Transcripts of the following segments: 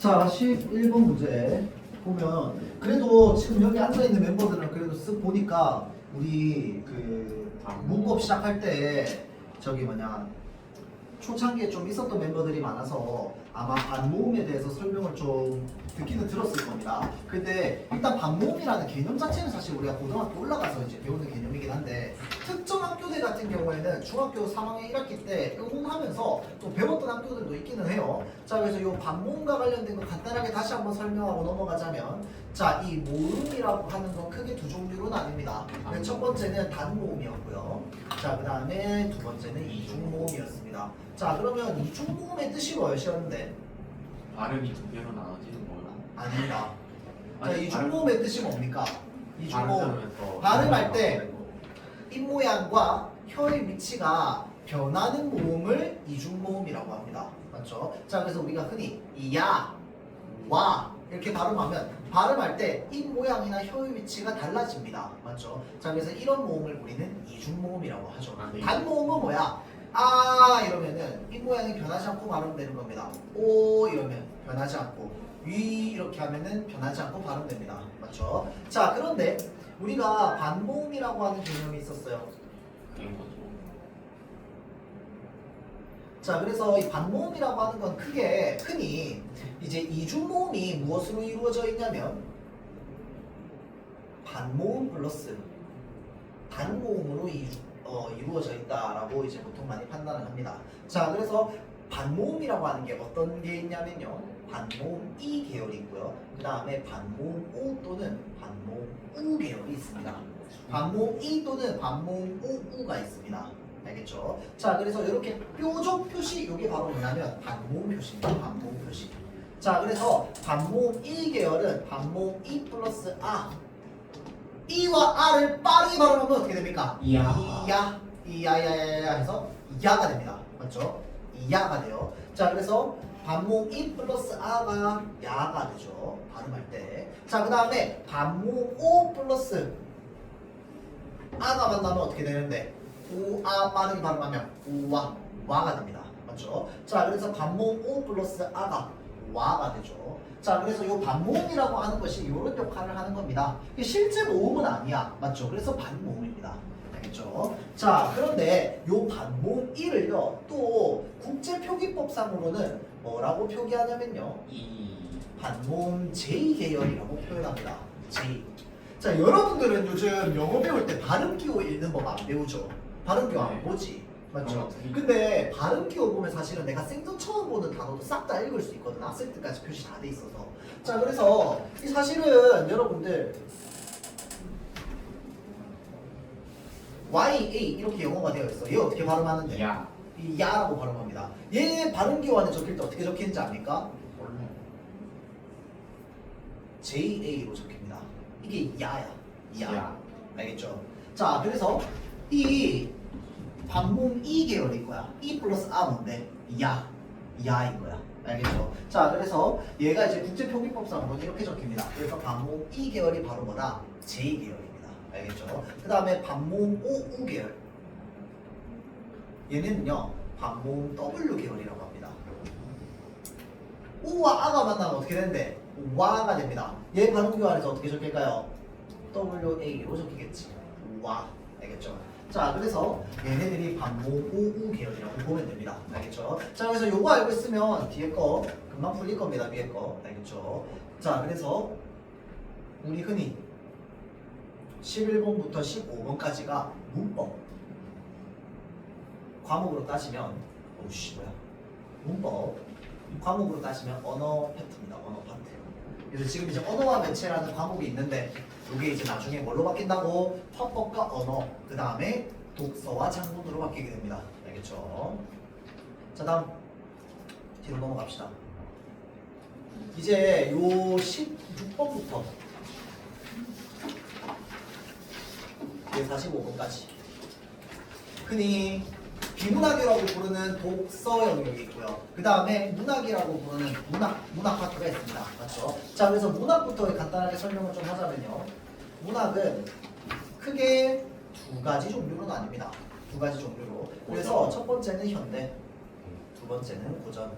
자, 11번 문제 보면 그래도 지금 여기 앉아있는 멤버들은 그래도 쓱 보니까 우리 그 문법 시작할 때 저기 뭐냐 초창기에 좀 있었던 멤버들이 많아서 아마 반모음에 대해서 설명을 좀 듣기는 들었을 겁니다. 근데 일단 반모음이라는 개념 자체는 사실 우리가 고등학교 올라가서 이제 배우는 개념이긴 한데 특정 학교들 같은 경우에는 중학교 3학년 1학기 때 응용하면서 또 배웠던 학교들도 있기는 해요. 자, 그래서 이 반모음과 관련된 거 간단하게 다시 한번 설명하고 넘어가자면 자, 이 모음이라고 하는 건 크게 두 종류로 나뉩니다. 첫 번째는 단모음이었고요. 자, 그 다음에 두 번째는 이중모음이었습니다. 자, 그러면 이중모음의 뜻이 뭐였는데? 발음이 두 개로 나눠지는 거야? 아닙니다. 자, 아니, 이중모음의 뜻이 뭡니까? 이중모음. 발음하면서 발음할 때 입모양과 혀의 위치가 변하는 모음을 이중모음이라고 합니다. 맞죠? 자, 그래서 우리가 흔히 야, 와 이렇게 발음할 때 입모양이나 혀의 위치가 달라집니다. 맞죠? 자, 그래서 이런 모음을 우리는 이중모음이라고 하죠. 아, 네. 단모음은 뭐야? 아 이러면은 입모양이 변하지 않고 발음되는 겁니다. 오 이러면 변하지 않고 위 이렇게 하면은 변하지 않고 발음됩니다. 맞죠? 자, 그런데 우리가 반모음이라고 하는 개념이 있었어요. 그런 거죠. 자, 그래서 이 반모음이라고 하는 건 크게 흔히 이제 이중모음이 무엇으로 이루어져 있냐면 반모음 플러스 단모음으로 이루어져 있다라고 이제 보통 많이 판단을 합니다. 자, 그래서 반모음이라고 하는 게 어떤 게 있냐면요. 반모음 이 계열이 있고요. 그 다음에 반모음 오 또는 반모음 우 계열이 있습니다. 반모음 이 또는 반모음 우가 있습니다. 알겠죠? 자, 그래서 이렇게 뾰족 표시 이게 바로 뭐냐면 반모음 표시입니다. 반모음 표시. 자, 그래서 반모음 이 계열은 반모음 이 플러스 아 이와 아를 빠르게 발음하면 어떻게 됩니까? 이야야야야 해서 야가 됩니다. 맞죠? 이야가 돼요. 자, 그래서 반모음 이 플러스 아가 야가 되죠. 발음할 때. 자, 그 다음에 반모음 오 플러스 아가 만나면 어떻게 되는데? 우아 빠르게 발음하면 우와 와가 됩니다. 맞죠? 자, 그래서 반모음 오 플러스 아가 와가 되죠. 자, 그래서 이 반모음이라고 하는 것이 이런 역할을 하는 겁니다. 이게 실제 모음은 아니야. 맞죠? 그래서 반모음입니다. 알겠죠? 자, 그런데 이 반모음 1을요, 또 국제표기법상으로는 뭐라고 표기하냐면요. 이 반모음 J 계열이라고 표현합니다. J. 자, 여러분들은 요즘 영어 배울 때 발음 기호 읽는 법 안 배우죠? 발음 기호 안 네. 보지? 맞죠? 네. 근데 발음 기호 보면 사실은 내가 생전 처음 보는 단어도 싹 다 읽을 수 있거든. 악센트까지 표시 다 돼 있어서. 자, 그래서 이 사실은 여러분들 YA 이렇게 영어가 되어 있어. 얘 어떻게 발음하는데? 야. 이 야라고 발음합니다. 얘 발음 기호 안에 적힐 때 어떻게 적히는지 압니까? 원래 JA로 적힙니다. 이게 야야. 야. 야. 알겠죠? 자, 그래서 이 반모음 이 계열인 거야. 이 플러스 아 뭔데? 야인 거야. 알겠죠? 자, 그래서 얘가 이제 국제표기법상으로 이렇게 적힙니다. 그래서 반모음 이 계열이 바로 뭐다? J 계열입니다. 알겠죠? 그 다음에 반모음 오, 우 계열. 얘는요, 반모음 W 계열이라고 합니다. 우와 아가 만나면 어떻게 되는데? 와가 됩니다. 얘 발음 교환에서 어떻게 적힐까요? WA로 적히겠지. 와. 알겠죠? 자, 그래서 얘네들이 반모음 우 계열이라고 보면 됩니다. 알겠죠? 자, 그래서 요거 알고 있으면 뒤에 거 금방 풀릴 겁니다. 위에 거. 알겠죠? 자, 그래서 우리 흔히 11번부터 15번까지가 문법 과목으로 따지면 오우씨 뭐야 문법 과목으로 따지면 언어 파트입니다. 언어 파트. 그래서 지금 이제 언어와 매체라는 과목이 있는데 이게 이제 나중에 뭘로 바뀐다고? 화법과 언어, 그 다음에 독서와 장문으로 바뀌게 됩니다. 알겠죠? 자, 다음 뒤로 넘어갑시다. 이제 요 16번부터 45번까지 흔히 비문학이라고 부르는 독서 영역이 있고요. 그 다음에 문학이라고 부르는 문학 파트가 있습니다. 맞죠? 자, 그래서 문학부터 간단하게 설명을 좀 하자면요. 문학은 크게 두 가지 종류로 나뉩니다. 두 가지 종류로. 그래서 첫 번째는 현대, 두 번째는 고전.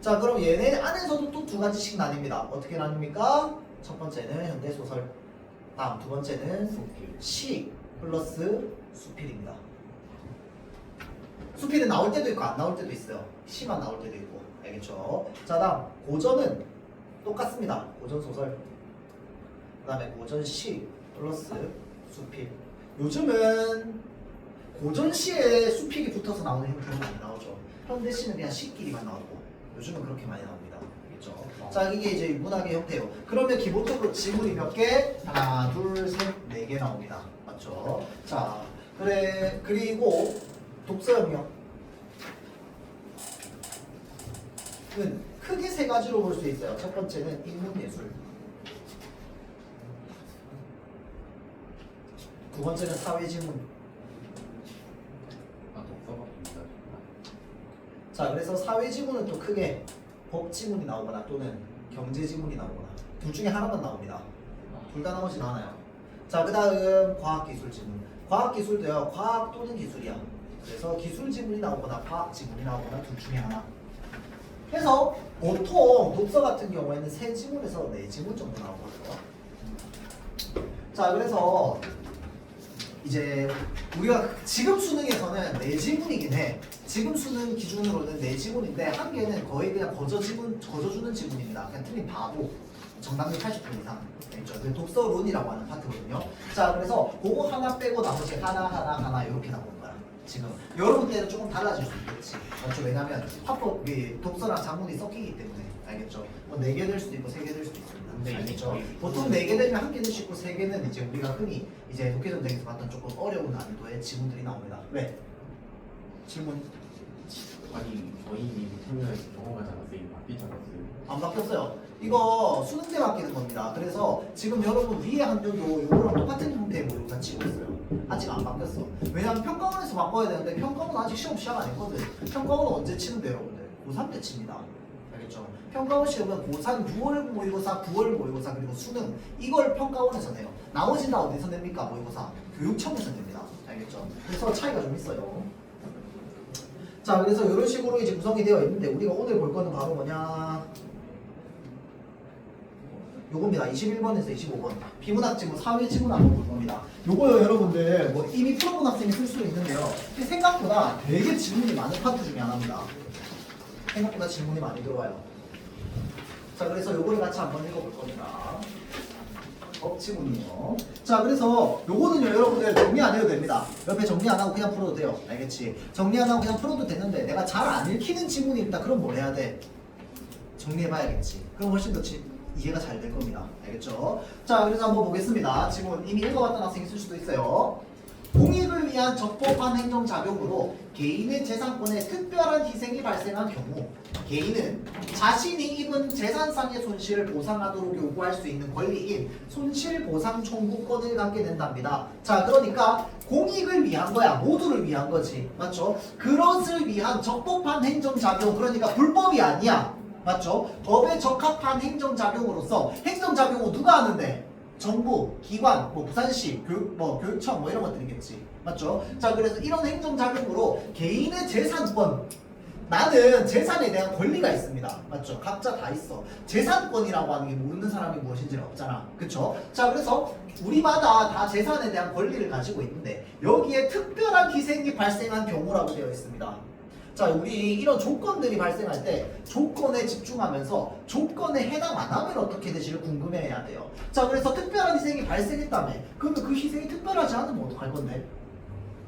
자, 그럼 얘네 안에서도 또 두 가지씩 나뉩니다. 어떻게 나뉩니까? 첫 번째는 현대소설, 다음 두 번째는 시 플러스 수필입니다. 수필은 나올 때도 있고 안 나올 때도 있어요. 시만 나올 때도 있고. 알겠죠? 자, 다음 고전은 똑같습니다. 고전소설, 그 다음에 고전시 플러스 수필. 요즘은 고전시에 수필이 붙어서 나오는 형태는 많이 나오죠. 현대시는 그냥 시끼리만 나오고 요즘은 그렇게 많이 나옵니다. 알겠죠? 자, 이게 이제 문학의 형태예요. 그러면 기본적으로 지문이 몇 개? 하나, 둘, 셋, 네 개 나옵니다. 맞죠? 자, 그리고 독서 영역 은 크게 세 가지로 볼 수 있어요. 첫 번째는 인문예술, 두 번째는 사회지문. 독서가 됩니다. 자, 그래서 사회지문은 또 크게 법지문이 나오거나 또는 경제지문이 나오거나 둘 중에 하나만 나옵니다. 둘 다 나오진 않아요. 자, 그 다음 과학기술지문. 과학기술도요, 과학 또는 기술이야. 그래서 기술지문이 나오거나 과학지문이 나오거나 둘 중에 하나. 그래서 보통 독서 같은 경우에는 3지문에서 4지문 정도 나오거든요. 자, 그래서 이제 우리가 지금 수능에서는 4지문이긴 해. 지금 수능 기준으로는 4지문인데 한 개는 거의 그냥 거저주는 지문입니다. 그냥 틀린 바보. 정답률 80% 이상. 그렇죠? 독서론이라고 하는 파트거든요. 자, 그래서 그거 하나 빼고 나머지 하나 이렇게 나오는 거야. 지금 여러분 때는 조금 달라질 수 있겠지. 맞죠? 왜냐면 화법이 독서랑 작문이 섞이기 때문에. 알겠죠? 뭐 4개 될 수도 있고 3개 될 수도 있습니다. 네, 알겠죠? 네. 보통 4개 되면 1개는 쉽고 3개는 이제 우리가 흔히 이제 독해전쟁에서 봤던 조금 어려운 난이도의 지문들이 나옵니다. 왜? 질문 아니 저희 설명에서 넘어가지 않았어요? 바뀌지 않았어요? 안 바뀌었어요. 이거 수능 때 바뀌는 겁니다. 그래서 지금 여러분 위에 한 줄도 이거랑 똑같은 형태의 모의고사 치고 있어요. 아직 안 바뀌었어. 왜냐면 평가원에서 바꿔야 되는데 평가원은 아직 시험 시작 안 했거든. 평가원은 언제 치는데 여러분들? 고3 때 칩니다. 알겠죠? 평가원 시험은 고3 6월 모의고사, 9월 모의고사 그리고 수능 이걸 평가원에서 내요. 나머지는 다 어디서 냅니까? 모의고사 교육청에서 냅니다. 알겠죠? 그래서 차이가 좀 있어요. 자, 그래서 이런 식으로 이제 구성이 되어 있는데 우리가 오늘 볼 거는 바로 뭐냐? 요겁니다. 21번에서 25번. 비문학 지문, 사회 지문 한번 볼 겁니다. 요거요, 여러분들 뭐 이미 풀어본 학생이 쓸 수도 있는데요. 생각보다 되게 질문이 많은 파트 중에 하나입니다. 생각보다 질문이 많이 들어와요. 자, 그래서 요거를 같이 한번 읽어볼 겁니다. 법지문이요. 자, 그래서 요거는요, 여러분들 정리 안 해도 됩니다. 옆에 정리 안 하고 그냥 풀어도 돼요. 알겠지? 정리 안 하고 그냥 풀어도 되는데 내가 잘 안 읽히는 지문이 있다. 그럼 뭘 해야 돼? 정리해봐야겠지. 그럼 훨씬 더 이해가 잘 될 겁니다. 알겠죠? 자, 그래서 한번 보겠습니다. 지문 이미 읽어봤던 학생이 있을 수도 있어요. 공익을 위한 적법한 행정작용으로 개인의 재산권에 특별한 희생이 발생한 경우 개인은 자신이 입은 재산상의 손실을 보상하도록 요구할 수 있는 권리인 손실보상 청구권을 갖게 된답니다. 자, 그러니까 공익을 위한 거야. 모두를 위한 거지. 맞죠? 그것을 위한 적법한 행정작용, 그러니까 불법이 아니야. 맞죠? 법에 적합한 행정작용으로서 행정작용은 누가 하는데? 정부, 기관, 뭐 부산시, 교육청 뭐 이런 것들이겠지. 맞죠? 자, 그래서 이런 행정작용으로 개인의 재산권, 나는 재산에 대한 권리가 있습니다. 맞죠? 각자 다 있어. 재산권이라고 하는 게 모르는 사람이 무엇인지는 없잖아. 그쵸? 자, 그래서 우리마다 다 재산에 대한 권리를 가지고 있는데 여기에 특별한 희생이 발생한 경우라고 되어 있습니다. 자, 우리 이런 조건들이 발생할 때 조건에 집중하면서 조건에 해당 안 하면 어떻게 되지를 궁금해해야 돼요. 자, 그래서 특별한 희생이 발생했다며. 그러면 그 희생이 특별하지 않으면 어떡할 건데?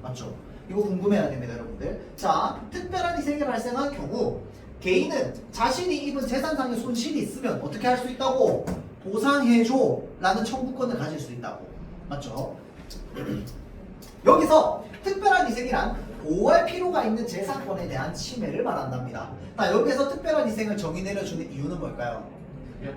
맞죠? 이거 궁금해야 됩니다, 여러분들. 자, 특별한 희생이 발생한 경우 개인은 자신이 입은 재산상의 손실이 있으면 어떻게 할 수 있다고? 보상해줘 라는 청구권을 가질 수 있다고. 맞죠? 여기서 특별한 희생이란 보호할 필요가 있는 재산권에 대한 침해를 말한답니다. 자, 여기서 특별한 희생을 정의 내려주는 이유는 뭘까요?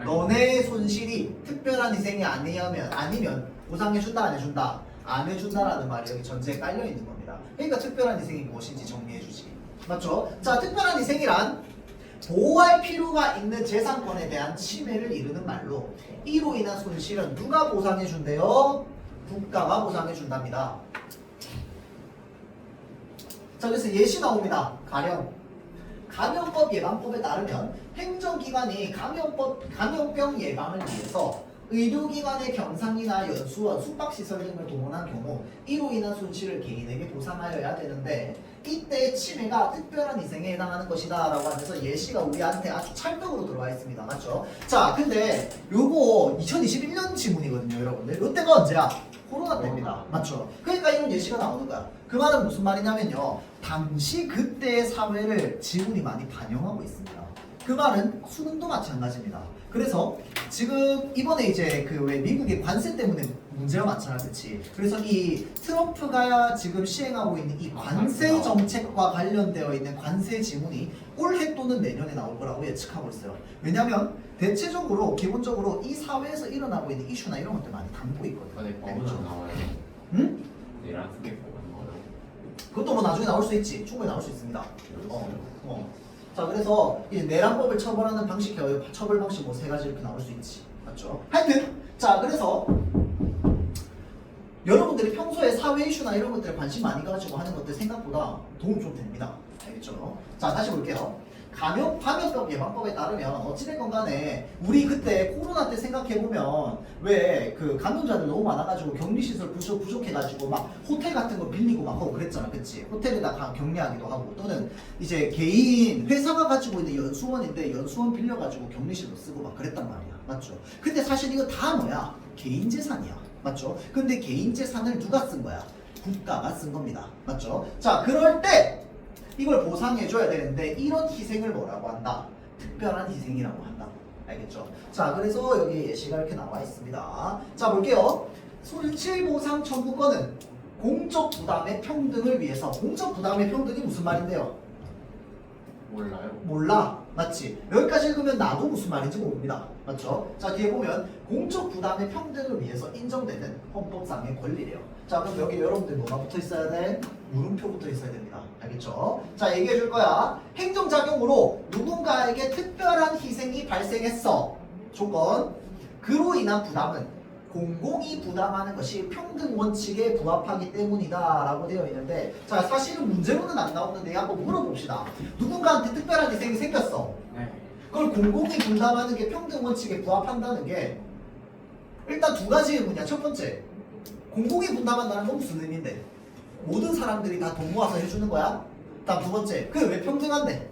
너네 손실이 특별한 희생이 아니면 보상해준다 안 해준다? 안 해준다라는 말이 여기 전제에 깔려 있는 겁니다. 그러니까 특별한 희생이 무엇인지 정리해주지. 맞죠? 자, 특별한 희생이란 보호할 필요가 있는 재산권에 대한 침해를 이루는 말로 이로 인한 손실은 누가 보상해준대요? 국가가 보상해준답니다. 자, 그래서 예시 나옵니다. 가령 감염법 예방법에 따르면 행정기관이 감염병 예방을 위해서 의료기관의 병상이나 연수원, 숙박시설 등을 동원한 경우 이로 인한 손실을 개인에게 보상하여야 되는데 이때 침해가 특별한 희생에 해당하는 것이다 라고 하면서 예시가 우리한테 아주 찰떡으로 들어와 있습니다. 맞죠? 자, 근데 요거 2021년 지문이거든요, 여러분들. 요때가 언제야? 코로나 때입니다. 맞죠? 그러니까 이런 예시가 나오는 거야. 그 말은 무슨 말이냐면요, 당시 그때의 사회를 지문이 많이 반영하고 있습니다. 그 말은 수능도 마찬가지입니다. 그래서 지금 이번에 이제 그 왜 미국의 관세 때문에 문제가 많잖아, 그치? 그래서 이 트럼프가 지금 시행하고 있는 이 관세 정책과 관련되어 있는 관세 지문이 올해 또는 내년에 나올 거라고 예측하고 있어요. 왜냐면 대체적으로 기본적으로 이 사회에서 일어나고 있는 이슈나 이런 것들 많이 담고 있거든. 네, 법은 안 나와요. 응? 내란 스케법은 나와요. 그것도 뭐 나중에 나올 수 있지. 충분히 나올 수 있습니다. 자, 그래서 이 내란법을 처벌하는 방식, 처벌 방식 뭐 세 가지 이렇게 나올 수 있지. 맞죠? 하여튼, 자, 그래서 여러분들이 평소에 사회 이슈나 이런 것들에 관심 많이 가지고 하는 것들 생각보다 도움 좀 됩니다. 알겠죠? 자, 다시 볼게요. 감염병 예방법에 따르면 어찌됐건 간에 우리 그때 코로나 때 생각해보면 왜 그 감염자들 너무 많아가지고 격리시설 부족해가지고 막 호텔 같은 거 빌리고 막 하고 그랬잖아, 그치? 호텔에다 격리하기도 하고 또는 이제 개인 회사가 가지고 있는 연수원인데 연수원 빌려가지고 격리실로 쓰고 막 그랬단 말이야, 맞죠? 근데 사실 이거 다 뭐야? 개인 재산이야, 맞죠? 근데 개인 재산을 누가 쓴 거야? 국가가 쓴 겁니다, 맞죠? 자, 그럴 때 이걸 보상해줘야 되는데 이런 희생을 뭐라고 한다? 특별한 희생이라고 한다. 알겠죠? 자, 그래서 여기 예시가 이렇게 나와 있습니다. 자, 볼게요. 손실보상 청구권은 공적 부담의 평등을 위해서. 공적 부담의 평등이 무슨 말인데요? 몰라요. 몰라. 맞지? 여기까지 읽으면 나도 무슨 말인지 모릅니다. 맞죠? 자, 뒤에 보면 공적 부담의 평등을 위해서 인정되는 헌법상의 권리래요. 자, 그럼 여기 여러분들 뭐가 붙어 있어야 돼? 물음표 붙어 있어야 됩니다. 알겠죠? 자, 얘기해 줄 거야. 행정작용으로 누군가에게 특별한 희생이 발생했어. 조건. 그로 인한 부담은 공공이 부담하는 것이 평등 원칙에 부합하기 때문이다 라고 되어 있는데, 자, 사실은 문제로는 안 나오는데 한번 물어봅시다. 누군가한테 특별한 희생이 생겼어. 네. 그걸 공공이 분담하는 게 평등 원칙에 부합한다는 게 일단 두 가지 의문이야. 첫 번째, 공공이 분담한다는 건 무슨 의미인데? 모든 사람들이 다 돈 모아서 해주는 거야? 다음 두 번째, 그게 왜 평등한데?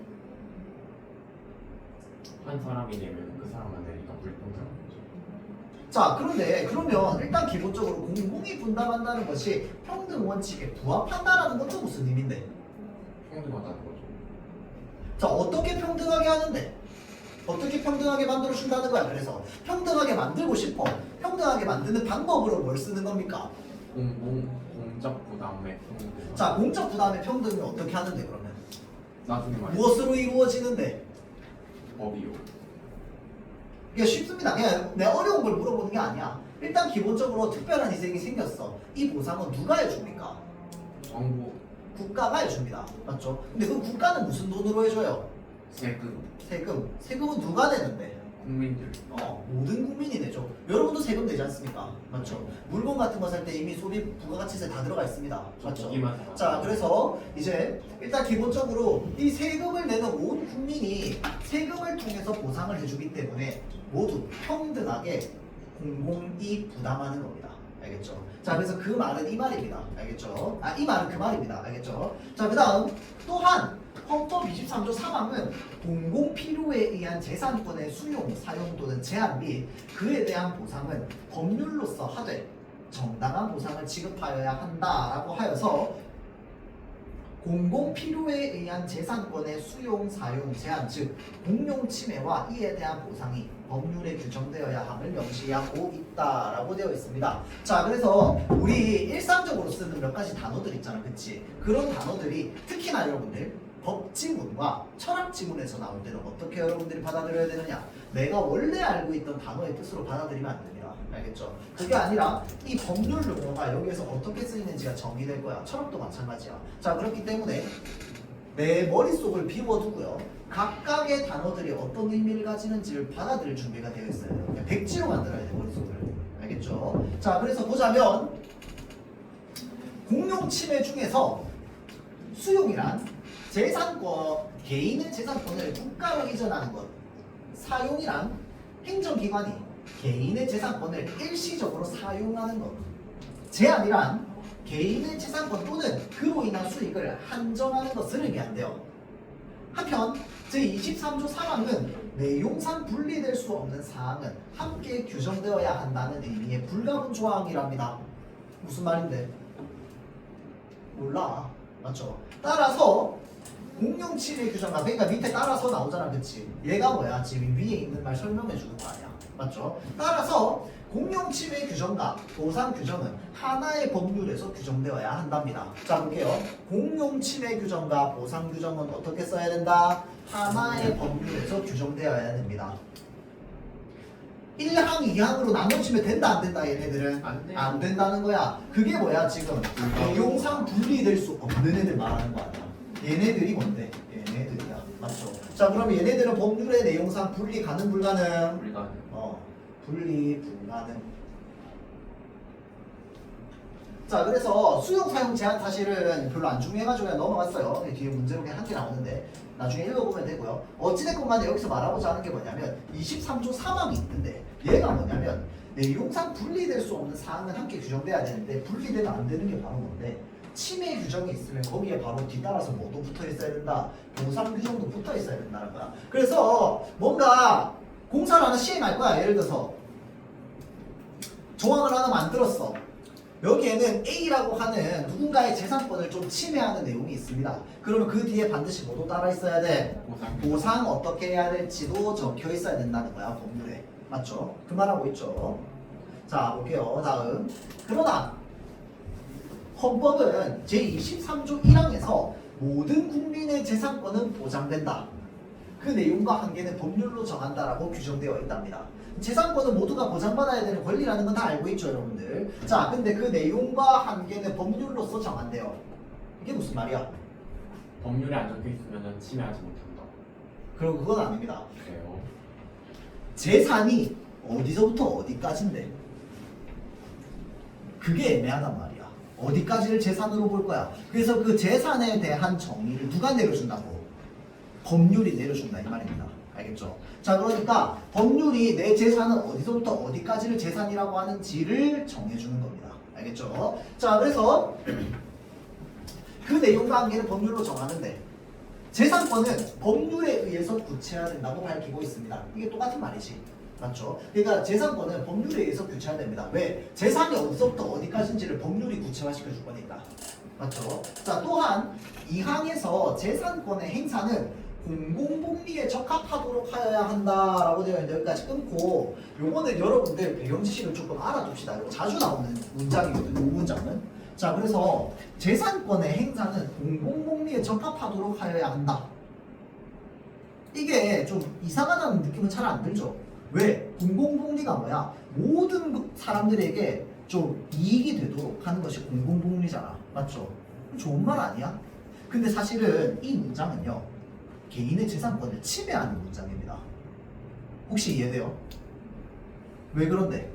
한 사람이 되면 그 사람만 되니까 불평등한 거죠. 자, 그런데 그러면 일단 기본적으로 공공이 분담한다는 것이 평등 원칙에 부합한다라는 건 또 무슨 의미인데? 평등하다는 거죠. 자, 어떻게 평등하게 하는데? 어떻게 평등하게 만들어준다는 거야. 그래서 평등하게 만들고 싶어. 평등하게 만드는 방법으로 뭘 쓰는 겁니까? 공적 부담의 평등. 자, 공적 부담의 평등은 어떻게 하는데 그러면? 나중에 말해. 무엇으로 이루어지는데? 법이요. 이게 쉽습니다. 그냥 내가 어려운 걸 물어보는 게 아니야. 일단 기본적으로 특별한 희생이 생겼어. 이 보상은 누가 해줍니까? 정부. 국가가 해줍니다. 맞죠? 근데 그 국가는 무슨 돈으로 해줘요? 세금. 세금. 세금은 누가 내는데? 국민들. 모든 국민이 내죠. 여러분도 세금 내지 않습니까? 맞죠? 물건 같은 거 살 때 이미 소비 부가가치세 다 들어가 있습니다. 맞죠? 자, 그래서 이제 일단 기본적으로 이 세금을 내는 온 국민이 세금을 통해서 보상을 해주기 때문에 모두 평등하게 공공이 부담하는 겁니다. 알겠죠? 자, 그래서 그 말은 이 말입니다. 알겠죠? 이 말은 그 말입니다. 알겠죠? 자, 그 다음 또한 헌법 23조 3항은 공공 필요에 의한 재산권의 수용, 사용 또는 제한 및 그에 대한 보상은 법률로서 하되 정당한 보상을 지급하여야 한다라고 하여서 공공 필요에 의한 재산권의 수용, 사용, 제한, 즉 공용 침해와 이에 대한 보상이 법률에 규정되어야 함을 명시하고 있다라고 되어 있습니다. 자, 그래서 우리 일상적으로 쓰는 몇 가지 단어들 있잖아, 그치? 그런 단어들이 특히나 여러분들 법 지문과 철학 지문에서 나올 때는 어떻게 여러분들이 받아들여야 되느냐? 내가 원래 알고 있던 단어의 뜻으로 받아들이면 안 됩니다. 알겠죠? 그게 아니라 이 법률 용어가 여기에서 어떻게 쓰이는지가 정의될 거야. 철학도 마찬가지야. 자, 그렇기 때문에 내 머릿속을 비워두고요. 각각의 단어들이 어떤 의미를 가지는지를 받아들일 준비가 되어 있어요. 그냥 백지로 만들어야 돼, 머릿속을. 알겠죠? 자, 그래서 보자면 공용 침해 중에서 수용이란 재산권, 개인의 재산권을 국가로 이전하는 것. 사용이란 행정기관이 개인의 재산권을 일시적으로 사용하는 것. 제한이란 개인의 재산권 또는 그로 인한 수익을 한정하는 것을 의미한대요. 한편 제23조 3항은 내용상 분리될 수 없는 사항은 함께 규정되어야 한다는 의미의 불가분 조항이랍니다. 무슨 말인데? 몰라. 맞죠? 따라서 공용침해 규정과 그러니까 밑에 따라서 나오잖아. 그치? 얘가 뭐야? 지금 위에 있는 말 설명해 주는 거 아니야. 맞죠? 따라서 공용침해 규정과 보상 규정은 하나의 법률에서 규정되어야 한답니다. 자 볼게요. 공용침해 규정과 보상 규정은 어떻게 써야 된다? 하나의 법률에서 규정되어야 됩니다. 1항, 2항으로 나눠지면 된다 안 된다 얘네들은? 안 돼. 안 된다는 거야. 그게 뭐야 지금? 내용상 분리될 수 없는 애들 말하는 거 아니야. 얘네들이 뭔데? 얘네들이야. 맞죠? 자 그럼 얘네들은 법률의 내용상 분리 가능 불가능? 우리가 분리 불가능. 자 그래서 수용 사용 제한 사실은 별로 안 중요해가지고 그냥 넘어갔어요. 뒤에 문제로 그냥 한 개 나오는데 나중에 읽어보면 되고요. 어찌됐건 간에 여기서 말하고자 하는 게 뭐냐면 23조 3항이 있는데 얘가 뭐냐면 내용상 분리될 수 없는 사항은 함께 규정돼야 되는데 분리되면 안 되는 게 바로 뭔데? 침해 규정이 있으면 거기에 바로 뒤따라서 뭐도 붙어 있어야 된다. 보상 규정도 붙어 있어야 된다는 거야. 그래서 뭔가 공사를 하나 시행할 거야. 예를 들어서 조항을 하나 만들었어. 여기에는 A라고 하는 누군가의 재산권을 좀 침해하는 내용이 있습니다. 그러면 그 뒤에 반드시 뭐도 따라 있어야 돼? 보상 어떻게 해야 될지도 적혀 있어야 된다는 거야. 법률에. 맞죠? 그 말하고 있죠. 자 볼게요. 다음. 그러나 헌법은 제23조 1항에서 모든 국민의 재산권은 보장된다. 그 내용과 한계는 법률로 정한다라고 규정되어 있답니다. 재산권은 모두가 보장받아야 되는 권리라는 건 다 알고 있죠, 여러분들. 자, 근데 그 내용과 한계는 법률로서 정한대요. 이게 무슨 말이야? 법률에 안 적혀 있으면 침해하지 못한다. 그럼 그건 아닙니다. 그래요. 재산이 어디서부터 어디까지인데? 그게 애매하단 말이야. 어디까지를 재산으로 볼 거야. 그래서 그 재산에 대한 정의를 누가 내려준다고? 법률이 내려준다 이 말입니다. 알겠죠? 자 그러니까 법률이 내 재산은 어디서부터 어디까지를 재산이라고 하는지를 정해주는 겁니다. 알겠죠? 자 그래서 그 내용과 한계는 법률로 정하는데 재산권은 법률에 의해서 구체화된다고 밝히고 있습니다. 이게 똑같은 말이지. 맞죠? 그러니까 재산권은 법률에 의해서 구체화됩니다. 왜? 재산이 어디서부터 어디까지인지를 법률이 구체화시켜 줄 거니까. 맞죠? 자 또한 이 항에서 재산권의 행사는 공공복리에 적합하도록 하여야 한다라고 되어 있는데 여기까지 끊고 요거는 여러분들 배경 지식을 조금 알아둡시다. 이거 자주 나오는 문장이거든요. 이 문장은. 자 그래서 재산권의 행사는 공공복리에 적합하도록 하여야 한다. 이게 좀 이상하다는 느낌은 잘 안 들죠. 왜? 공공복리가 뭐야? 모든 사람들에게 좀 이익이 되도록 하는 것이 공공복리잖아. 맞죠? 좋은 말 아니야? 근데 사실은 이 문장은요. 개인의 재산권을 침해하는 문장입니다. 혹시 이해돼요? 왜 그런데?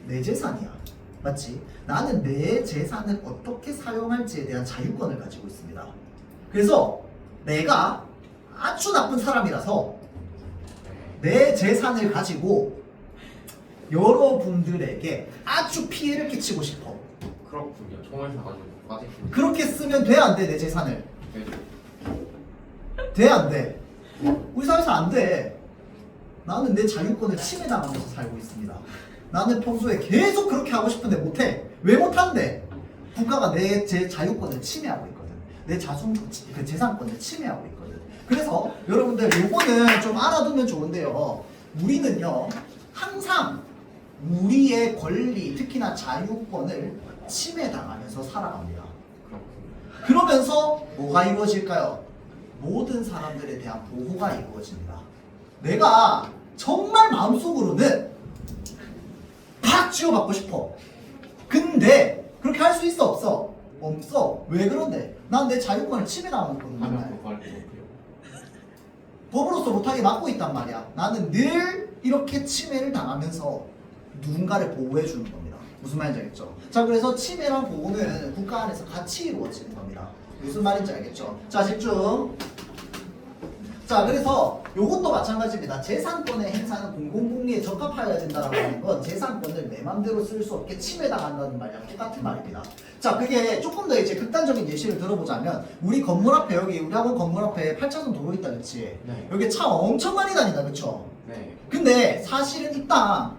내 재산이야. 맞지? 나는 내 재산을 어떻게 사용할지에 대한 자유권을 가지고 있습니다. 그래서 내가 아주 나쁜 사람이라서 내 재산을 가지고 여러분들에게 아주 피해를 끼치고 싶어. 그렇군요. 총을 사가지고 빠지고. 그렇게 쓰면 돼, 안 돼, 내 재산을? 돼, 안 돼? 우리 사회에서 안 돼. 나는 내 자유권을 침해당하면서 살고 있습니다. 나는 평소에 계속 그렇게 하고 싶은데 못해. 왜 못한대? 국가가 내 제 자유권을 침해하고 있거든. 내 그 재산권을 침해하고 있거든. 그래서 여러분들 요거는 좀 알아두면 좋은데요. 우리는요 항상 우리의 권리, 특히나 자유권을 침해당하면서 살아갑니다. 그렇군요. 그러면서 뭐가 이루어질까요? 모든 사람들에 대한 보호가 이루어집니다. 내가 정말 마음속으로는 팍 치워받고 싶어. 근데 그렇게 할 수 있어 없어? 없어. 왜 그런데? 난 내 자유권을 침해당하고 있거든. 하면 맨날. 그거 할게 못해요. 법으로서 못하게 막고 있단 말이야. 나는 늘 이렇게 침해를 당하면서 누군가를 보호해 주는 겁니다. 무슨 말인지 알겠죠? 자 그래서 침해랑 보호는 국가 안에서 같이 이루어지는 겁니다. 무슨 말인지 알겠죠? 자, 집중. 자, 그래서 요것도 마찬가지입니다. 재산권의 행사는 공공복리에 적합하여야 된다라고 하는 건 재산권을 내 맘대로 쓸 수 없게 침해당한다는 말이랑 똑같은 말입니다. 자, 그게 조금 더 이제 극단적인 예시를 들어보자면 우리 건물 앞에 여기 우리 학원 건물 앞에 8차선 도로 있다 그랬지? 네. 여기 차 엄청 많이 다닌다 그쵸? 네. 근데 사실은 이 땅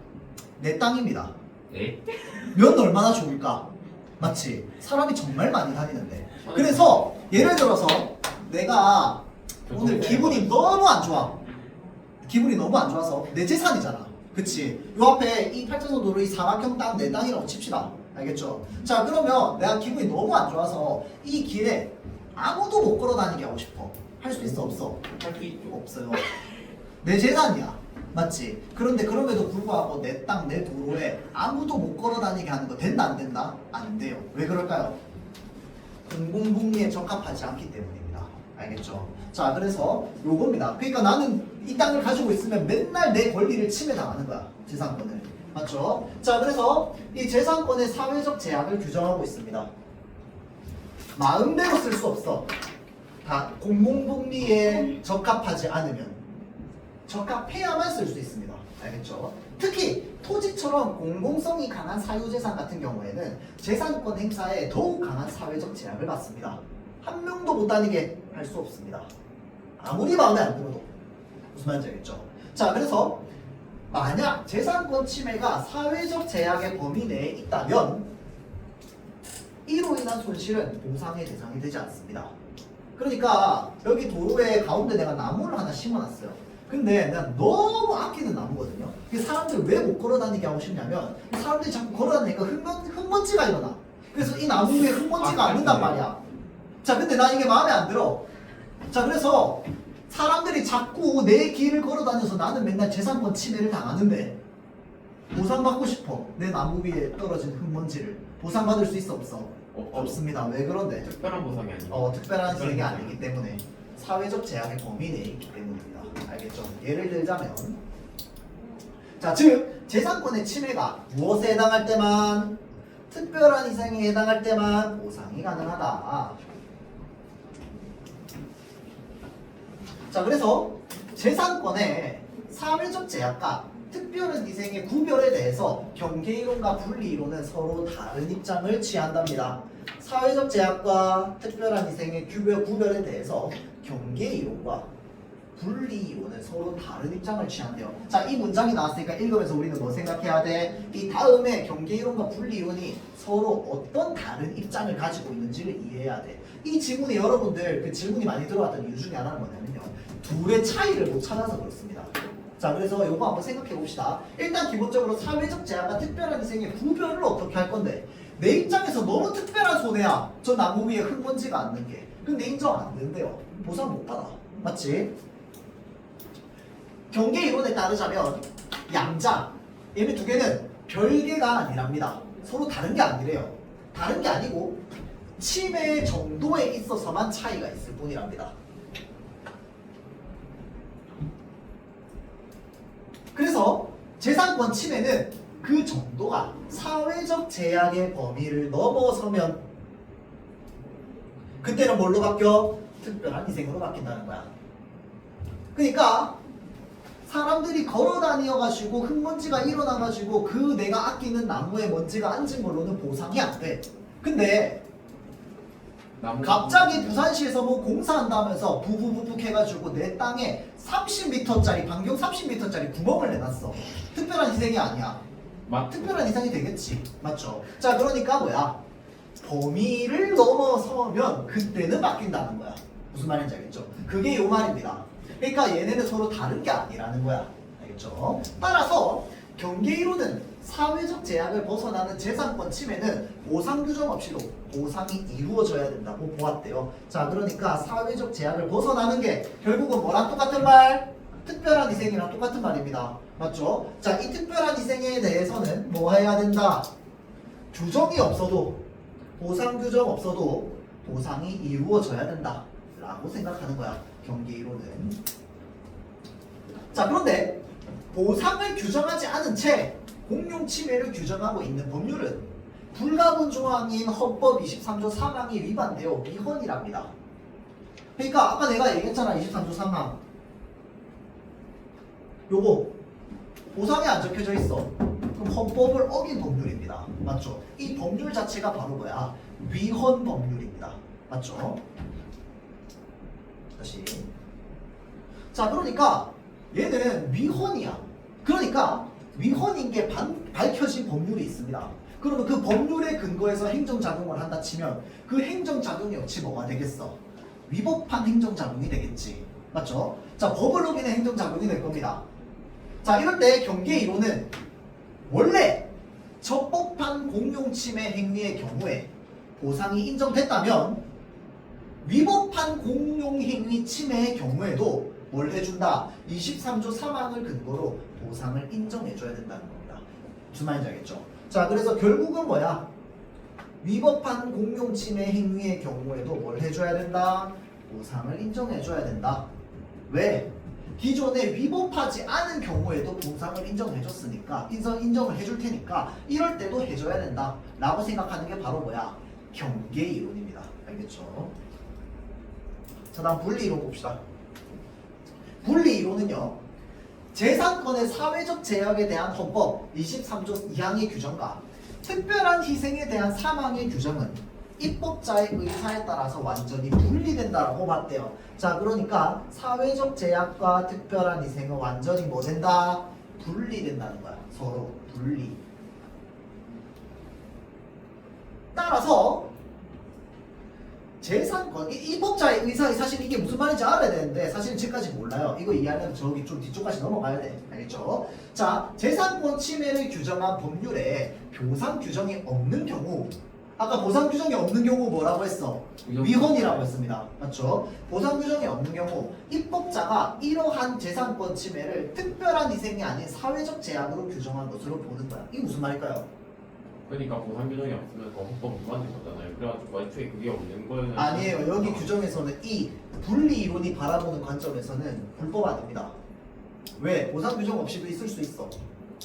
내 땅입니다. 네? 면 얼마나 좋을까? 맞지? 사람이 정말 많이 다니는데. 그래서 예를 들어서 내가 오늘 기분이 너무 안 좋아. 기분이 너무 안 좋아서 내 재산이잖아. 그치? 요 앞에 이 8차선 도로 이 사각형 땅 내 땅이라고 칩시다. 알겠죠? 자, 그러면 내가 기분이 너무 안 좋아서 이 길에 아무도 못 걸어 다니게 하고 싶어. 할 수 있어 없어? 할 수 있죠. 없어요. 내 재산이야. 맞지? 그런데 그럼에도 불구하고 내 땅, 내 도로에 아무도 못 걸어 다니게 하는 거 된다 안 된다? 안 돼요. 왜 그럴까요? 공공복리에 적합하지 않기 때문입니다. 알겠죠? 자, 그래서 요겁니다. 그러니까 나는 이 땅을 가지고 있으면 맨날 내 권리를 침해당하는 거야. 재산권을. 맞죠? 자, 그래서 이 재산권의 사회적 제약을 규정하고 있습니다. 마음대로 쓸 수 없어. 다 공공복리에 적합하지 않으면 적합해야만 쓸 수 있습니다. 알겠죠? 특히 토지처럼 공공성이 강한 사유재산 같은 경우에는 재산권 행사에 더욱 강한 사회적 제약을 받습니다. 한 명도 못 다니게 할 수 없습니다. 아무리 마음에 안 들어도. 무슨 말인지 알겠죠? 자, 그래서 만약 재산권 침해가 사회적 제약의 범위 내에 있다면 이로 인한 손실은 보상의 대상이 되지 않습니다. 그러니까 여기 도로에 가운데 내가 나무를 하나 심어놨어요. 근데 내가 너무 아끼는 나무거든요. 사람들 왜 못 걸어다니게 하고 싶냐면 사람들이 자꾸 걸어다니니까 흙먼지가 일어나. 그래서 이 나무 위에 흙먼지가 안 든단 말이야. 자, 근데 나 이게 마음에 안 들어. 자, 그래서 사람들이 자꾸 내 길을 걸어다녀서 나는 맨날 재산권 침해를 당하는데 보상받고 싶어. 내 나무 위에 떨어진 흙먼지를 보상받을 수 있어 없어? 없습니다. 왜 그런데? 특별한 보상이 아니고. 특별한 세액이 아니기 때문에 사회적 제약의 범위 내에 있기 때문입니다. 알겠죠? 예를 들자면 자, 즉 재산권의 침해가 무엇에 해당할 때만 특별한 희생에 해당할 때만 보상이 가능하다. 자, 그래서 재산권의 사회적 제약과 특별한 희생의 구별에 대해서 경계이론과 분리이론은 서로 다른 입장을 취한답니다. 사회적 제약과 특별한 희생의 구별에 대해서 경계이론과 분리이론은 서로 다른 입장을 취한대요. 자, 이 문장이 나왔으니까 읽으면서 우리는 뭐 생각해야 돼? 이 다음에 경계이론과 분리이론이 서로 어떤 다른 입장을 가지고 있는지를 이해해야 돼. 이 지문이 여러분들 그 질문이 많이 들어왔던 이유 중에 하나는 뭐냐면요, 둘의 차이를 못 찾아서 그렇습니다. 자, 그래서 이거 한번 생각해 봅시다. 일단 기본적으로 사회적 제약과 특별한 희생의 구별을 어떻게 할 건데, 내 입장에서 너무 특별한 손해야. 저 나무 위에 흙먼지가 앉는 게. 근데 인정 안 된대요. 보상 못 받아. 맞지? 경계 이론에 따르자면 양자, 얘네 두 개는 별개가 아니랍니다. 서로 다른 게 아니래요. 다른 게 아니고 침해 정도에 있어서만 차이가 있을 뿐이랍니다. 그래서 재산권 침해는 그 정도가 사회적 제약의 범위를 넘어서면 그때는 뭘로 바뀌어? 특별한 희생으로 바뀐다는 거야. 그러니까 사람들이 걸어다녀가지고 흙먼지가 일어나가지고 그 내가 아끼는 나무에 먼지가 앉은 걸로는 보상이 안 돼. 근데 갑자기 부산시에서 뭐 공사한다면서 부부부북 해가지고 내 땅에 30m짜리 반경 30m짜리 구멍을 내놨어. 특별한 희생이 아니야. 특별한 희생이 되겠지. 맞죠? 자, 그러니까 뭐야? 범위를 넘어서면 그때는 바뀐다는 거야. 무슨 말인지 알겠죠? 그게 요 말입니다. 그러니까 얘네는 서로 다른 게 아니라는 거야. 알겠죠? 따라서 경계이론은 사회적 제약을 벗어나는 재산권 침해는 보상 규정 없이도 보상이 이루어져야 된다고 보았대요. 자, 그러니까 사회적 제약을 벗어나는 게 결국은 뭐랑 똑같은 말? 특별한 희생이랑 똑같은 말입니다. 맞죠? 자, 이 특별한 희생에 대해서는 뭐 해야 된다? 규정이 없어도, 보상 규정 없어도 보상이 이루어져야 된다 라고 생각하는 거야, 경계이론은. 자, 그런데 보상을 규정하지 않은 채 공용 침해를 규정하고 있는 법률은 불가분 조항인 헌법 23조 3항이 위반되어 위헌이랍니다. 그러니까 아까 내가 얘기했잖아. 23조 3항 요거 보상에 안 적혀져 있어. 그럼 헌법을 어긴 법률입니다. 맞죠? 이 법률 자체가 바로 뭐야? 위헌 법률입니다. 맞죠? 다시. 자, 그러니까 얘는 위헌이야. 그러니까 위헌인 게 밝혀진 법률이 있습니다. 그러면 그 법률에 근거해서 행정작용을 한다 치면 그 행정작용이 역시 뭐가 되겠어? 위법한 행정작용이 되겠지. 맞죠? 자, 법을 어기는 행정작용이 될 겁니다. 자, 이럴 때 경계 이론은 원래 적법한 공용침해 행위의 경우에 보상이 인정됐다면 위법한 공용행위 침해의 경우에도 뭘 해준다? 23조 3항을 근거로 보상을 인정해줘야 된다는 겁니다. 무슨 말인지 알겠죠? 자, 그래서 결국은 뭐야? 위법한 공용침해 행위의 경우에도 뭘 해줘야 된다? 보상을 인정해줘야 된다. 왜? 기존에 위법하지 않은 경우에도 보상을 인정해줬으니까 인정을 해줄 테니까 이럴 때도 해줘야 된다 라고 생각하는 게 바로 뭐야? 경계 이론입니다. 알겠죠? 자, 다음 분리 이론 봅시다. 분리 이론은요, 재산권의 사회적 제약에 대한 헌법 23조 2항의 규정과 특별한 희생에 대한 3항의 규정은 입법자의 의사에 따라서 완전히 분리된다라고 봤대요. 자, 그러니까 사회적 제약과 특별한 희생은 완전히 뭐 된다? 분리된다는 거야. 서로 분리. 따라서 재산권, 입법자의 의사, 사실 이게 무슨 말인지 알아야 되는데 사실은 지금까지 몰라요. 이거 이해하려면 저기 좀 뒤쪽까지 넘어가야 돼. 알겠죠? 자, 재산권 침해를 규정한 법률에 보상 규정이 없는 경우, 아까 보상 규정이 없는 경우 뭐라고 했어? 위헌이라고 했습니다. 맞죠? 보상 규정이 없는 경우 입법자가 이러한 재산권 침해를 특별한 희생이 아닌 사회적 제약으로 규정한 것으로 보는 거야. 이게 무슨 말일까요? 그러니까 보상 규정이 없으면 더 헌법 위반된 거잖아요. 그래가지고 애초에 그게 없는 거는 아니에요. 여기 규정에서는 이 분리 이론이 바라보는 관점에서는 불법 아닙니다. 왜? 보상 규정 없이도 있을 수 있어.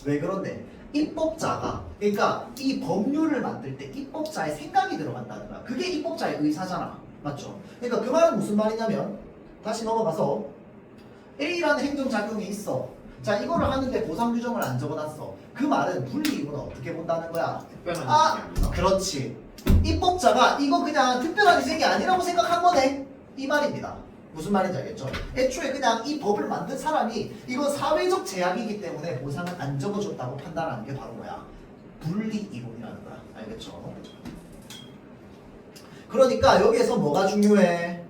왜 그런데? 입법자가, 그러니까 이 법률을 만들 때 입법자의 생각이 들어간다는 거야. 그게 입법자의 의사잖아. 맞죠? 그러니까 그 말은 무슨 말이냐면, 다시 넘어가서 A라는 행정작용이 있어. 자, 이거를 하는데 보상 규정을 안 적어놨어. 그 말은 분리 이론은 어떻게 본다는 거야? 특별한 아, 희생이 아니다. 그렇지. 입법자가 이거 그냥 특별한 희생이 아니라고 생각한 거네. 이 말입니다. 무슨 말인지 알겠죠? 애초에 그냥 이 법을 만든 사람이 이건 사회적 제약이기 때문에 보상을 안 적어줬다고 판단하는 게 바로 뭐야? 분리 이론이라는 거야. 알겠죠? 그러니까 여기에서 뭐가 중요해?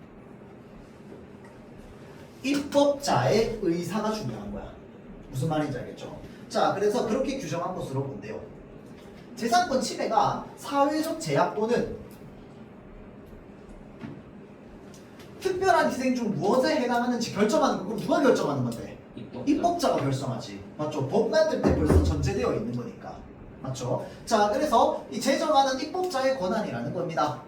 입법자의 의사가 중요한 거야. 무슨 말인지 알겠죠? 자, 그래서 그렇게 규정한 것으로 본대요. 재산권 침해가 사회적 제약 또는 특별한 희생 중 무엇에 해당하는지 결정하는 거. 그럼 누가 결정하는 건데? 입법자가 결정하지. 맞죠? 법 만들 때 벌써 전제되어 있는 거니까. 맞죠? 자, 그래서 이 제정하는 입법자의 권한이라는 겁니다.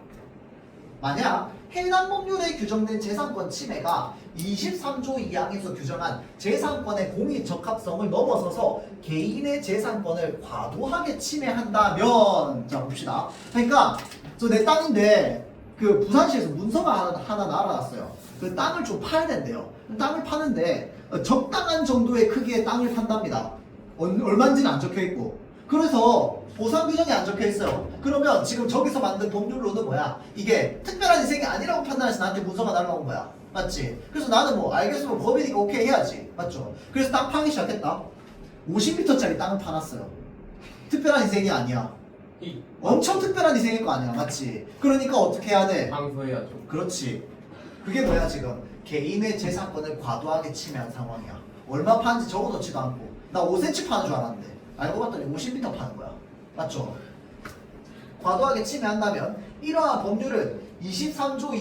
만약 해당 법률에 규정된 재산권 침해가 23조 2항에서 규정한 재산권의 공익 적합성을 넘어서서 개인의 재산권을 과도하게 침해한다면, 자 봅시다. 그러니까 저 내 땅인데 그 부산시에서 문서가 하나 날아왔어요. 그 땅을 좀 파야 된대요. 땅을 파는데 적당한 정도의 크기의 땅을 판답니다. 얼마인지는 안 적혀 있고. 그래서 보상 규정이 안 적혀 있어요. 그러면 지금 저기서 만든 법률로는 뭐야? 이게 특별한 희생이 아니라고 판단해서 나한테 문서가 날라온 거야. 맞지? 그래서 나는 뭐 알겠으면 법이니까 오케이 해야지. 맞죠? 그래서 땅 파기 시작했다. 50m짜리 땅을 파놨어요. 특별한 희생이 아니야. 엄청 특별한 희생일 거 아니야. 맞지? 그러니까 어떻게 해야 돼? 항소해야죠. 그렇지. 그게 뭐야 지금? 개인의 재산권을 과도하게 침해한 상황이야. 얼마 파는지 적어놓지도 않고. 나 5cm 파는 줄 알았는데 알고 봤더니 50m 파는 거야. 맞죠? 과도하게 침해한다면 이러한 법률은 23조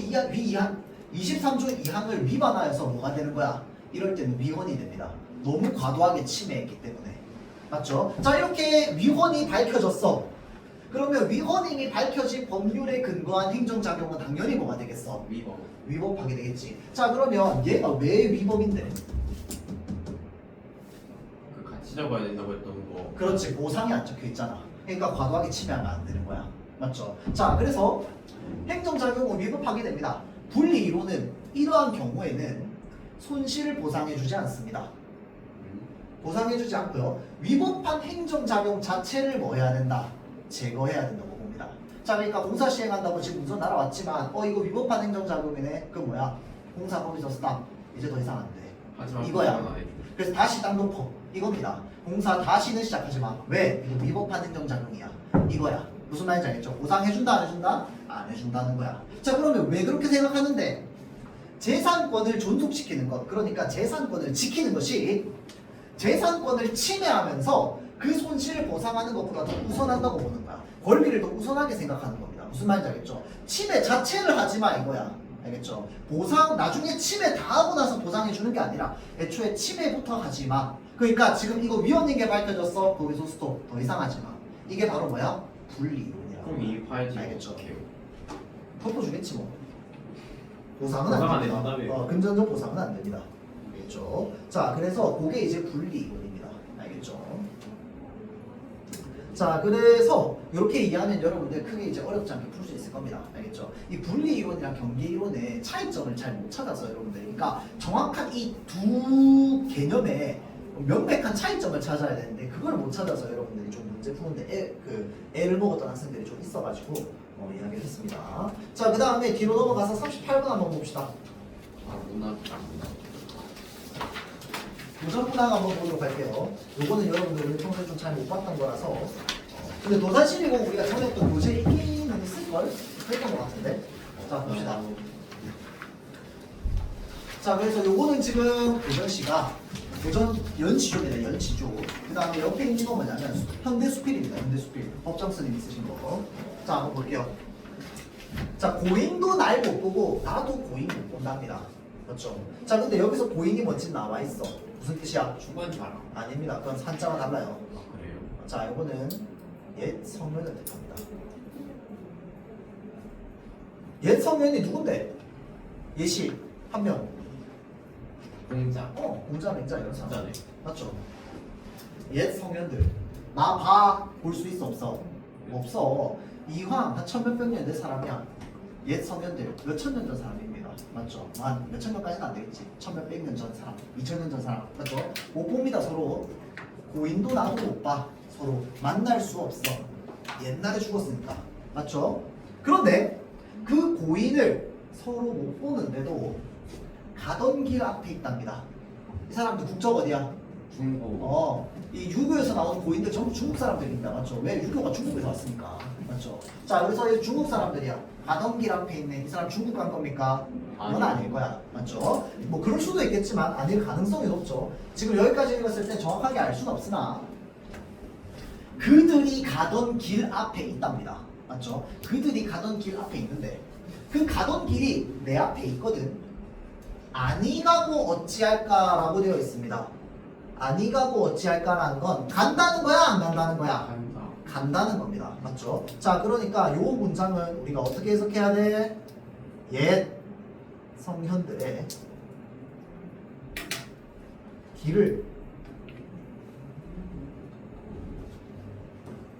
2항을 위반하여서 뭐가 되는 거야? 이럴 때는 위헌이 됩니다. 너무 과도하게 침해했기 때문에. 맞죠? 자, 이렇게 위헌이 밝혀졌어. 그러면 위헌임이 밝혀진 법률에 근거한 행정작용은 당연히 뭐가 되겠어? 위법. 위법하게 되겠지. 자, 그러면 얘가 왜 위법인데? 그 같이 잡아야 된다고 했던 거. 그렇지. 보상이 안 적혀 있잖아. 그러니까 과도하게 침해하면 안 되는 거야. 맞죠? 자, 그래서 행정작용을 위법하게 됩니다. 분리 이론은 이러한 경우에는 손실을 보상해주지 않습니다. 보상해주지 않고요. 위법한 행정작용 자체를 뭐 해야 된다? 제거해야 된다고 봅니다. 자, 그러니까 공사 시행한다고 지금 우선 날아왔지만 이거 위법한 행정작용이네. 그럼 뭐야? 공사 거기서 스탑. 이제 더 이상 안 돼. 하지만 이거야. 보상은 안 해줘. 그래서 다시 땅 덮어. 이겁니다. 공사 다시는 시작하지 마. 왜? 이거 위법한 행정작용이야. 이거야. 무슨 말인지 알겠죠? 보상해준다 안 해준다? 안 해준다는 거야. 자, 그러면 왜 그렇게 생각하는데? 재산권을 존속시키는 것, 그러니까 재산권을 지키는 것이 재산권을 침해하면서 그 손실을 보상하는 것보다 더 우선한다고 보는 거야. 권리를 더 우선하게 생각하는 겁니다. 무슨 말인지 알겠죠? 침해 자체를 하지 마 이거야. 알겠죠? 보상 나중에 침해 다 하고 나서 보상해 주는 게 아니라 애초에 침해부터 하지 마. 그러니까 지금 이거 위헌인 게 밝혀졌어. 거기서 스톱. 더 이상 하지 마. 이게 바로 뭐야? 분리이론이야. 그럼 이 파일지 알겠죠? 어떻게 해요? 덮어주겠지 뭐. 보상은 보상 안 안 됩니다. 해준다며요. 금전적 보상은 안 됩니다. 알겠죠? 자, 그래서 그게 이제 분리이론입니다. 알겠죠? 자, 그래서 이렇게 이해하면 여러분들 크게 이제 어렵지 않게 풀 수 있을 겁니다. 알겠죠? 이 분리이론이랑 경계이론의 차이점을 잘 못 찾아서 여러분들, 그러니까 정확한 이 두 개념의 명백한 차이점을 찾아야 되는데 그걸 못 찾아서 여러분들이 좀 문제 푸는데 애를 먹었던 학생들이 좀 있어가지고 이야기를 했습니다. 자, 그 다음에 뒤로 넘어가서 38번 한번 봅시다. 문학장. 도전문항 한번 보도록 할게요. 요거는 여러분들이 평소에 좀 잘 못 봤던 거라서. 근데 도산실이고 우리가 전에 또 교재 있기는 있을걸? 했던 것 같은데. 자, 봅시다. 자, 그래서 요거는 지금 도전시가 도전 연치조입니다. 연치조. 그 다음에 옆에 있는 거 뭐냐면 현대수필입니다. 현대수필. 법정 스님 쓰신 거. 자, 한번 볼게요. 자, 고인도 날 못 보고 나도 고인 못 본답니다. 그렇죠? 자, 근데 여기서 고인이 뭔지 나와 있어. 무슨 뜻이야? 중간 자랑. 아닙니다. 그건 한자와 달라요. 아 그래요? 자, 이거는 옛 성면을 뜻합니다. 옛 성면이 누군데? 예시 한 명. 공자. 공자, 맹자 이런 사람. 진짜네. 맞죠? 옛 성면들. 나 봐. 볼 수 있어 없어? 없어. 이황 한 천몇백 년 된 사람이야. 옛 성면들 몇 천 년 전 사람입니다. 맞죠? 한 몇천 년까지는 안 되겠지. 천몇백 년 전 사람, 2000년 전 사람. 맞죠? 못 봅니다 서로. 고인도 나도 못 봐. 서로 만날 수 없어. 옛날에 죽었으니까. 맞죠? 그런데 그 고인을 서로 못 보는데도 가던 길 앞에 있답니다. 이 사람들 국적 어디야? 중국. 이 유교에서 나오는 고인들 전부 중국 사람들입니다. 맞죠? 왜? 유교가 중국에서 왔으니까. 맞죠? 자, 그래서 이 중국 사람들이야. 가던 길 앞에 있는 이 사람 중국 간 겁니까? 그건 아닐 거야. 맞죠? 뭐 그럴 수도 있겠지만 아닐 가능성이 높죠. 지금 여기까지 읽었을 때 정확하게 알 수는 없으나 그들이 가던 길 앞에 있답니다. 맞죠? 그들이 가던 길 앞에 있는데 그 가던 길이 내 앞에 있거든. 아니 가고 어찌할까라고 되어 있습니다. 아니 가고 어찌할까라는 건 간다는 거야 안 간다는 거야? 간다. 간다는 겁니다. 맞죠? 자, 그러니까 요 문장은 우리가 어떻게 해석해야 돼? 옛 성현들의 길을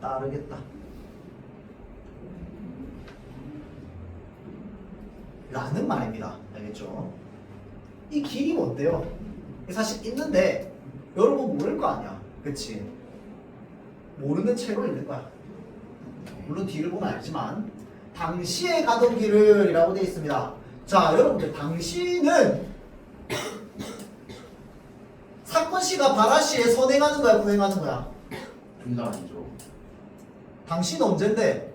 따르겠다. 라는 말입니다. 알겠죠? 이 길이 뭔데요? 사실 있는데 여러분 모를 거 아니야. 그치? 모르는 채로 있는 거야. 물론 뒤를 보면 알지만 당시에 가던 길을 이라고 되어 있습니다. 자, 여러분들 당시는 사건 씨가 바라 씨에 선행하는 거야, 구행하는 거야? 둘 다 아니죠. 당시는 언젠데?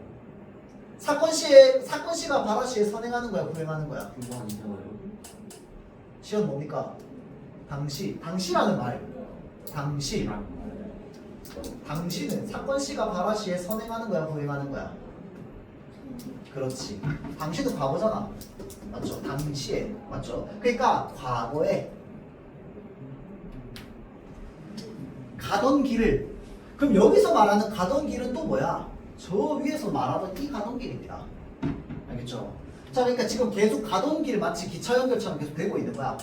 사건 씨가 바라 씨에 선행하는 거야, 구행하는 거야? 둘 다 아니잖아요. 시연 뭡니까? 당시라는 말. 당시는 사건 씨가 바라 씨에 선행하는 거야, 구행하는 거야? 그렇지. 당시는 과거잖아. 맞죠? 당시에. 맞죠? 그러니까 과거에 가던 길을, 그럼 여기서 말하는 가던 길은 또 뭐야? 저 위에서 말하던 이 가던 길입니다. 알겠죠? 자, 그러니까 지금 계속 가던 길 마치 기차 연결처럼 계속 되고 있는 거야.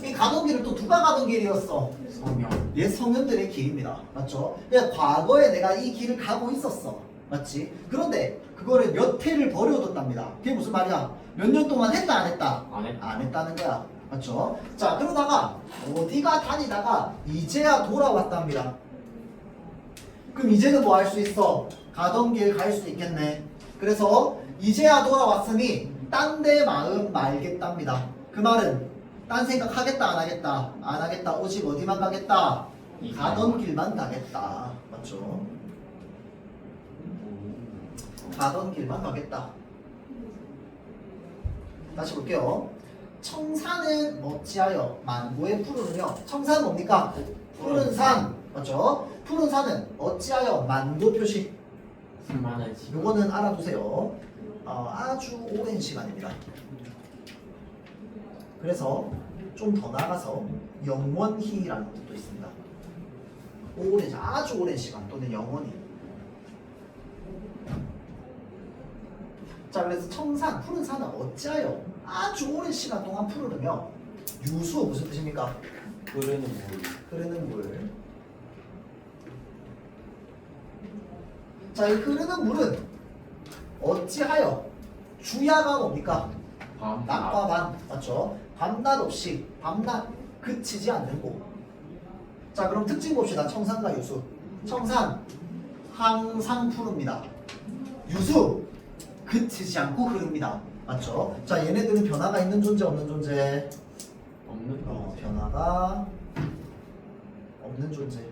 이 가던 길은 또 누가 가던 길이었어? 성형. 옛 성현들의 길입니다. 맞죠? 그러니까 과거에 내가 이 길을 가고 있었어. 맞지? 그런데 그거를 몇 해를 버려뒀답니다. 그게 무슨 말이야? 몇 년 동안 했다 안 했다? 안 했다. 안 했다는 거야. 맞죠? 자, 그러다가 어디가 다니다가 이제야 돌아왔답니다. 그럼 이제는 뭐 할 수 있어? 가던 길 갈 수 있겠네. 그래서 이제야 돌아왔으니 딴 데 마음 말겠답니다. 그 말은 딴 생각 하겠다 안 하겠다? 안 하겠다. 오직 어디만 가겠다? 이 가던 길만 가겠다. 맞죠? 가던 길만 가겠다. 다시 볼게요. 청산은 어찌하여 만고의 푸르는요. 청산은 뭡니까? 푸른 산. 맞죠? 푸른 산은 어찌하여 만고 표시. 수많은 시간. 요거는 알아두세요. 아주 오랜 시간입니다. 그래서 좀 더 나가서 영원히라는 뜻도 있습니다. 오랜, 아주 오랜 시간 또는 영원히. 자, 그래서 청산, 푸른 산은 어찌하여 아주 오랜 시간 동안 푸르르며 유수 무슨 뜻입니까? 흐르는 물. 흐르는 물. 자, 이 흐르는 물은 어찌하여 주야가 뭡니까? 낮과 밤. 맞죠? 밤낮 없이 밤낮 그치지 않는 곳. 자, 그럼 특징 봅시다. 청산과 유수. 청산 항상 푸릅니다. 유수 그치지 않고 흐릅니다. 맞죠? 자, 얘네들은 변화가 있는 존재 없는 존재? 없는 거. 변화가 없는 존재.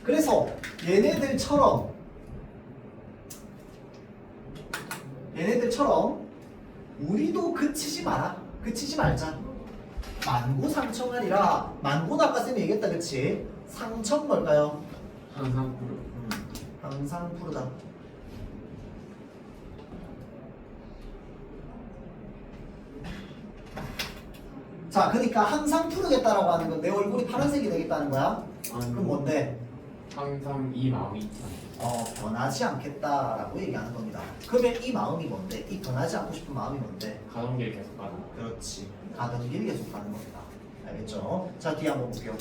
그래서 얘네들처럼 우리도 그치지 마라. 그치지 말자. 만고상청하리라. 만고는 아까 쌤이 얘기했다, 그치? 상청 뭘까요? 항상 푸르. 항상 푸르다. 자, 그러니까 항상 푸르겠다라고 하는 건 내 얼굴이 파란색이 되겠다는 거야. 그럼 뭔데? 항상 이 마음이 있잖아. 변하지 않겠다라고 얘기하는 겁니다. 그러면 이 마음이 뭔데? 이 변하지 않고 싶은 마음이 뭔데? 가던 길 계속 가는. 그렇지. 가던 길 계속 가는 겁니다. 알겠죠? 자, 뒤에 한번 볼게요.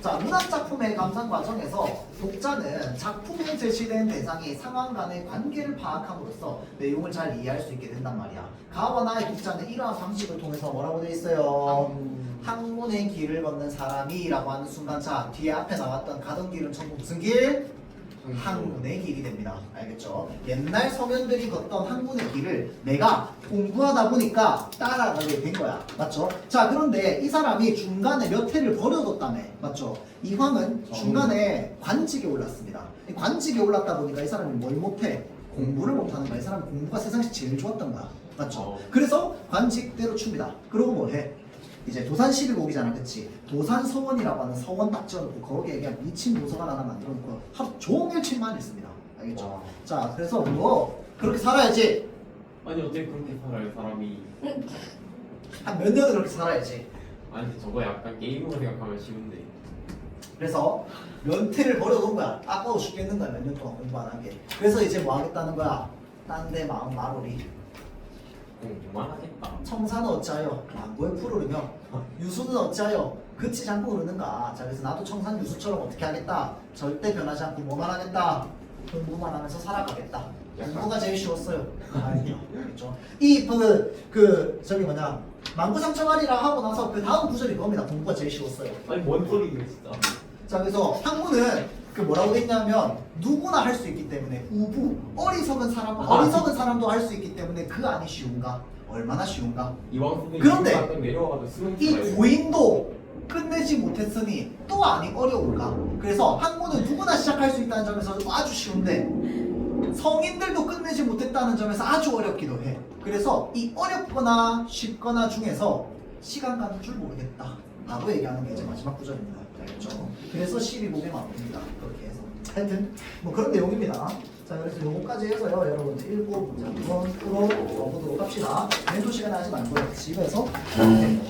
자, 문학작품의 감상 과정에서 독자는 작품에 제시된 대상이 상황 간의 관계를 파악함으로써 내용을 잘 이해할 수 있게 된단 말이야. 가와 나의 독자는 이러한 방식을 통해서 뭐라고 되어 있어요? 학문의 길을 걷는 사람이라고 하는 순간, 자, 뒤에 앞에 나왔던 가던 길은 전부 무슨 길? 학문의 길이 됩니다. 알겠죠? 옛날 서면들이 걷던 학문의 길을 내가 공부하다 보니까 따라가게 된 거야. 맞죠? 자, 그런데 이 사람이 중간에 몇 회를 버려뒀다며. 맞죠? 이황은 중간에 관직에 올랐습니다. 이 관직에 올랐다 보니까 이 사람이 뭘 못해? 공부를 못하는 거야. 이 사람은 공부가 세상에서 제일 좋았던 거야. 맞죠? 그래서 관직대로 춥니다. 그러고 뭐 해? 이제 도산11곡이잖아, 그치? 도산서원이라고 하는 서원 딱 지어놓고 거기에 그냥 미친 도서관 하나 만들어놓고 하루 종일 책만 읽습니다. 알겠죠? 와. 자, 그래서 뭐 그렇게 살아야지. 아니 어떻게 그렇게 살아요 사람이? 한 몇 년을 그렇게 살아야지. 아니 저거 약간 게임으로 생각하면 쉬운데. 그래서 면태를 버려놓은 거야. 아까워 죽겠는 거야, 몇 년 동안 공부 안 한 게. 그래서 이제 뭐 하겠다는 거야? 딴 데 마음 마무리. 공부만 하겠다. 청산은 어찌하여 만고에 푸르르며 유수는 어찌하여 그치지 않고 흐르는가. 자, 그래서 나도 청산 유수처럼 어떻게 하겠다? 절대 변하지 않고 뭐만 하겠다? 공부만 하면서 살아가겠다. 공부가 제일 쉬웠어요. 아니요, 그렇죠? 저기 뭐냐, 만고상청하리라 하고 나서 그 다음 구절이 그겁니다. 공부가 제일 쉬웠어요. 아니 뭔 소리야 진짜. 자, 그래서 학문은 그 뭐라고 돼 있냐면 누구나 할 수 있기 때문에 우부 어리석은 사람도 할 수 있기 때문에 그 안이 쉬운가? 얼마나 쉬운가? 이왕 선생님 그런데 가끔 내려와가지고 수능 이 고인도 끝내지 못했으니 또 안이 어려울까? 그래서 학문은 누구나 시작할 수 있다는 점에서 아주 쉬운데 성인들도 끝내지 못했다는 점에서 아주 어렵기도 해. 그래서 이 어렵거나 쉽거나 중에서 시간 가는 줄 모르겠다 라고 얘기하는 게 이제 마지막 구절입니다. 알겠죠? 그래서 12곡의 마무리입니다. 그렇게 해서 하여튼 뭐 그런 내용입니다. 자, 그래서 요거까지 해서요, 여러분들 읽고 문제 한번 풀어보도록 합시다. 멘토 시간에 하지 말고요, 집에서 저는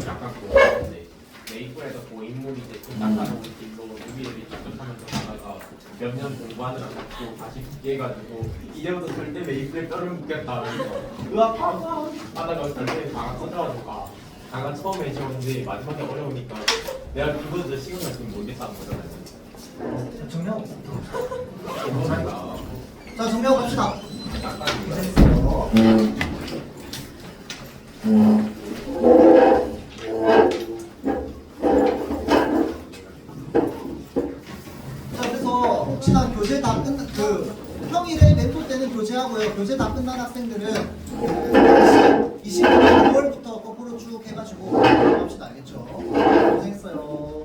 약간 그거 같은데 메이플에서 고인물이 이제 좀 날아오는 길로 유비들이 쫓아가면서 가다가 그 몇 년 공부하느라 자꾸 다시 붙게 해가지고 이제부터 절대 메이플에 뼈를 묻겠다 하면서 으악하다 하다가 절대 다가 터져가지고 다가 처음에 지웠는데 마지막에 어려우니까 내가 그거도 시간을 지금 모르겠다는 거잖아요. 정리하고. 그러니까 자, 정리하고 갑시다. 약간 고생했어요. 자, 그래서 혹시나 교재 다 끝나 평일에 멘토 때는 교재하고요. 교재 다 끝난 학생들은 20년 9월부터 거꾸로 쭉 해가지고 합시다. 알겠죠? 고생했어요.